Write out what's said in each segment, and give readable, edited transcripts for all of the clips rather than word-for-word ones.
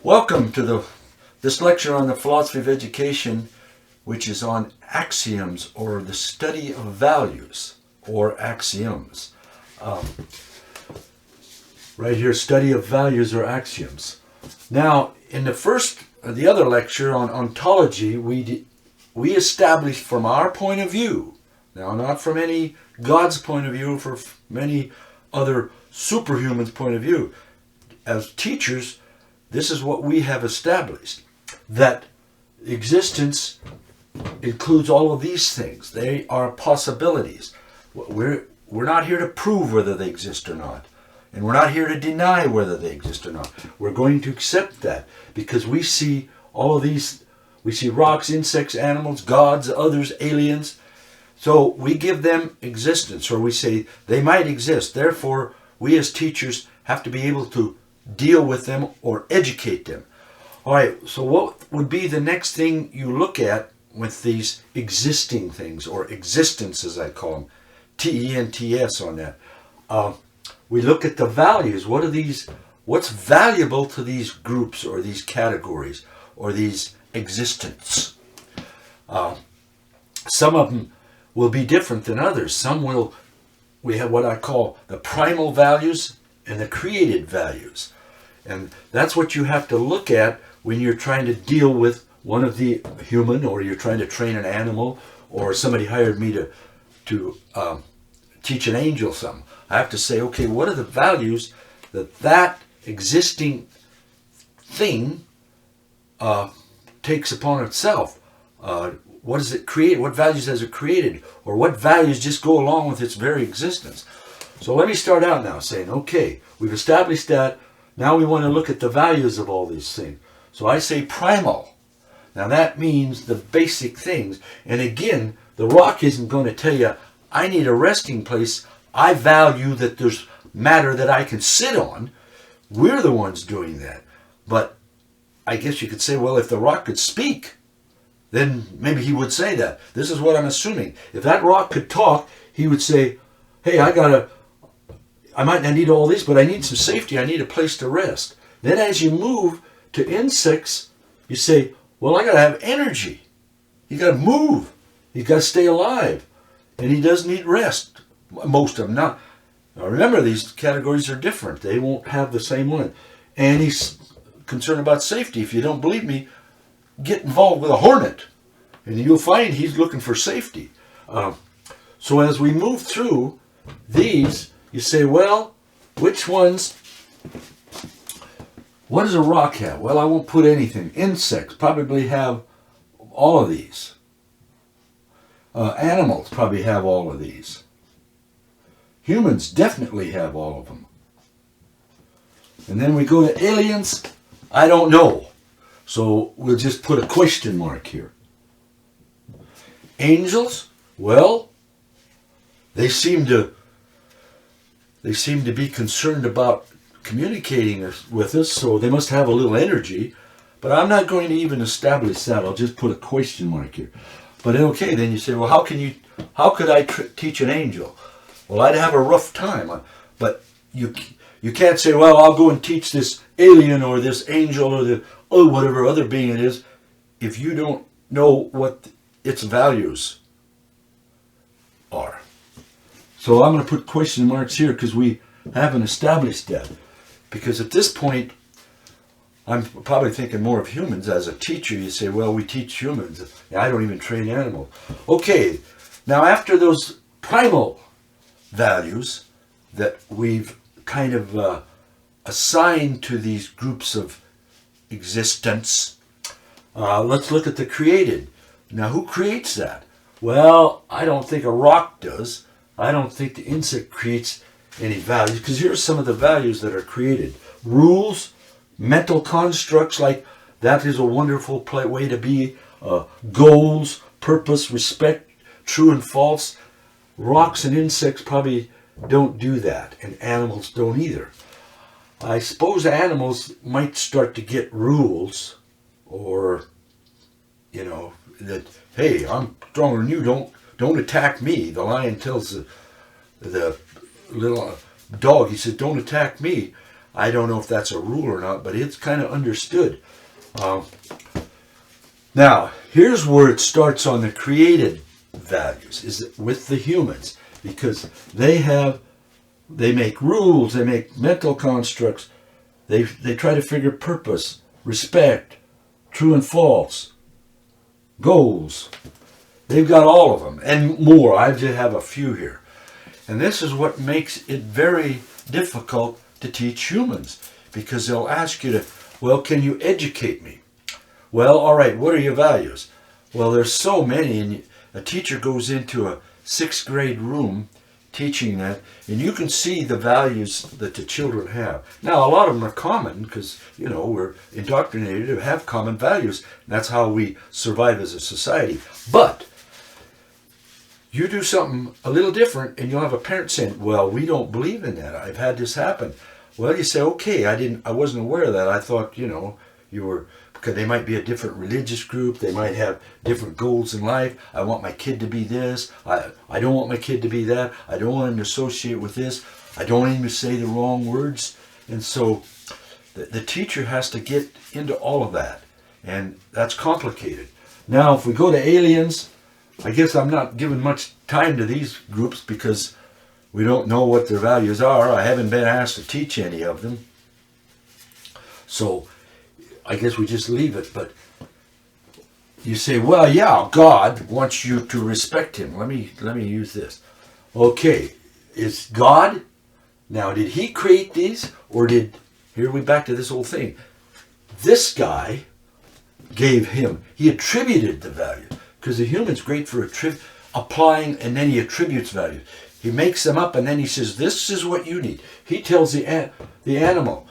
Welcome to this lecture on the philosophy of education, which is on axioms, or the study of values, or axioms. Right here, study of values or axioms. Now, in the other lecture on ontology, we established from our point of view, now not from any God's point of view, for many other superhumans' point of view, as teachers, this is what we have established, that existence includes all of these things. They are possibilities. We're not here to prove whether they exist or not. And we're not here to deny whether they exist or not. We're going to accept that because we see all of these, we see rocks, insects, animals, gods, others, aliens. So we give them existence, or we say they might exist. Therefore, we as teachers have to be able to deal with them or educate them. All right, so what would be the next thing you look at with these existing things, or existence as I call them, T-E-N-T-S on that? We look at the values. What's valuable to these groups or these categories or these existence? Some of them will be different than others. We have what I call the primal values and the created values. And that's what you have to look at when you're trying to deal with one of the human, or you're trying to train an animal, or somebody hired me to teach an angel something. I have to say, okay, what are the values that existing thing takes upon itself? What does it create? What values has it created? Or what values just go along with its very existence? So let me start out now saying, okay, we've established that. Now we want to look at the values of all these things. So I say primal. Now that means the basic things. And again, the rock isn't going to tell you, I need a resting place. I value that there's matter that I can sit on. We're the ones doing that. But I guess you could say, well, if the rock could speak, then maybe he would say that. This is what I'm assuming. If that rock could talk, he would say, hey, I might not need all these, but I need some safety. I need a place to rest. Then as you move to insects, you say, well, I got to have energy. You got to move. You got to stay alive. And he does need rest. Most of them. Now remember, these categories are different. They won't have the same one. And he's concerned about safety. If you don't believe me, get involved with a hornet, and you'll find he's looking for safety. So as we move through these, you say, well, which ones? What does a rock have? Well, I won't put anything. Insects probably have all of these. Animals probably have all of these. Humans definitely have all of them. And then we go to aliens. I don't know. So we'll just put a question mark here. Angels? Well, they seem to be concerned about communicating with us, so they must have a little energy. But I'm not going to even establish that. I'll just put a question mark here. But okay, then you say, well, how could I teach an angel? Well, I'd have a rough time. But you can't say, well, I'll go and teach this alien or this angel or whatever other being it is, if you don't know what its values are. So I'm going to put question marks here because we haven't established that. Because at this point, I'm probably thinking more of humans. As a teacher, you say, well, we teach humans. I don't even train animals. Okay, now after those primal values that we've kind of assigned to these groups of existence, let's look at the created. Now, who creates that? Well, I don't think a rock does. I don't think the insect creates any values, because here's some of the values that are created. Rules, mental constructs, like that is a wonderful way to be. Goals, purpose, respect, true and false. Rocks and insects probably don't do that, and animals don't either. I suppose animals might start to get rules, or, that, hey, I'm stronger than you, don't attack me. The lion tells the little dog, he says, don't attack me. I don't know if that's a rule or not, but it's kind of understood. Now, here's where it starts on the created values, is with the humans, because they make rules, they make mental constructs, they try to figure purpose, respect, true and false, goals. They've got all of them and more. I just have a few here. And this is what makes it very difficult to teach humans, because they'll ask you to, well, can you educate me? Well, all right, what are your values? Well, there's so many, and a teacher goes into a 6th grade room teaching that, and you can see the values that the children have. Now, a lot of them are common because, we're indoctrinated to have common values. That's how we survive as a society. But you do something a little different, and you'll have a parent saying, well, we don't believe in that. I've had this happen. Well, you say, okay, I wasn't aware of that. I thought, you were, because they might be a different religious group. They might have different goals in life. I want my kid to be this. I don't want my kid to be that. I don't want him to associate with this. I don't want him to say the wrong words. And so the teacher has to get into all of that. And that's complicated. Now, if we go to aliens, I guess I'm not giving much time to these groups because we don't know what their values are. I haven't been asked to teach any of them. So I guess we just leave it. But you say, well, yeah, God wants you to respect him. Let me use this. Okay, is God, now did he create these, or here we back to this whole thing. This guy gave him, he attributed the value, because the human's great for applying, and then he attributes value. He makes them up, and then he says, this is what you need. He tells the animal.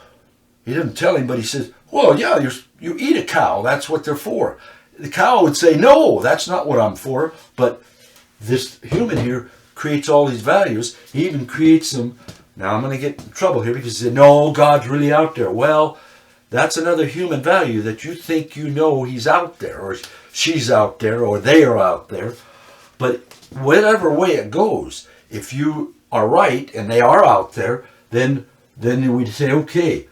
He doesn't tell him, but he says, well, yeah, you eat a cow. That's what they're for. The cow would say, no, that's not what I'm for. But this human here creates all these values. He even creates them. Now I'm going to get in trouble here because he said, no, God's really out there. Well, that's another human value that you think he's out there, or she's out there, or they are out there. But whatever way it goes, if you are right and they are out there, then we'd say, okay,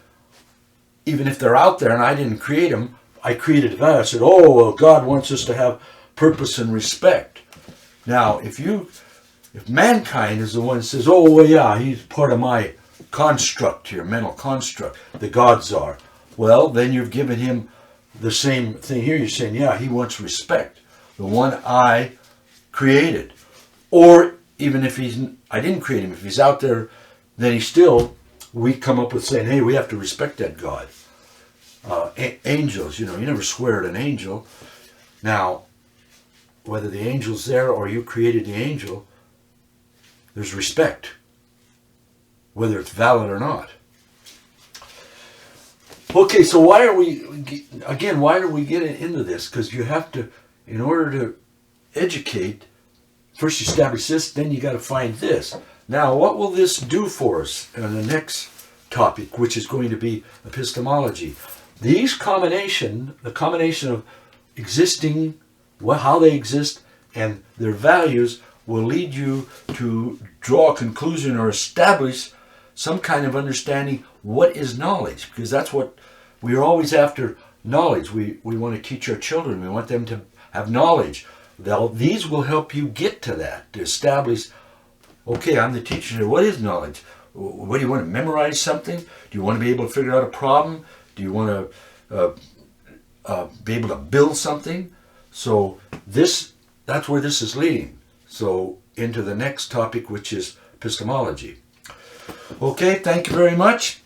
even if they're out there and I didn't create them, I created a value. I said, oh, well, God wants us to have purpose and respect. Now, if mankind is the one that says, oh, well, yeah, he's part of my construct here, mental construct, the gods are, well, then you've given him the same thing here. You're saying, yeah, he wants respect, the one I created. Or even if I didn't create him, if he's out there, then we come up with saying, hey, we have to respect that God. Angels, you never swear at an angel. Now, whether the angel's there or you created the angel, there's respect, whether it's valid or not. Okay, so why do we get into this? Because you have to, in order to educate, first you establish this, then you got to find this. Now, what will this do for us in the next topic, which is going to be epistemology? The combination of existing, how they exist, and their values will lead you to draw a conclusion or establish some kind of understanding what is knowledge, because that's what we're always after, knowledge. We want to teach our children. We want them to have knowledge. These will help you get to that, to establish, okay, I'm the teacher here. What is knowledge? What do you want to memorize something? Do you want to be able to figure out a problem? Do you want to be able to build something? So that's where this is leading. So into the next topic, which is epistemology. Okay, thank you very much.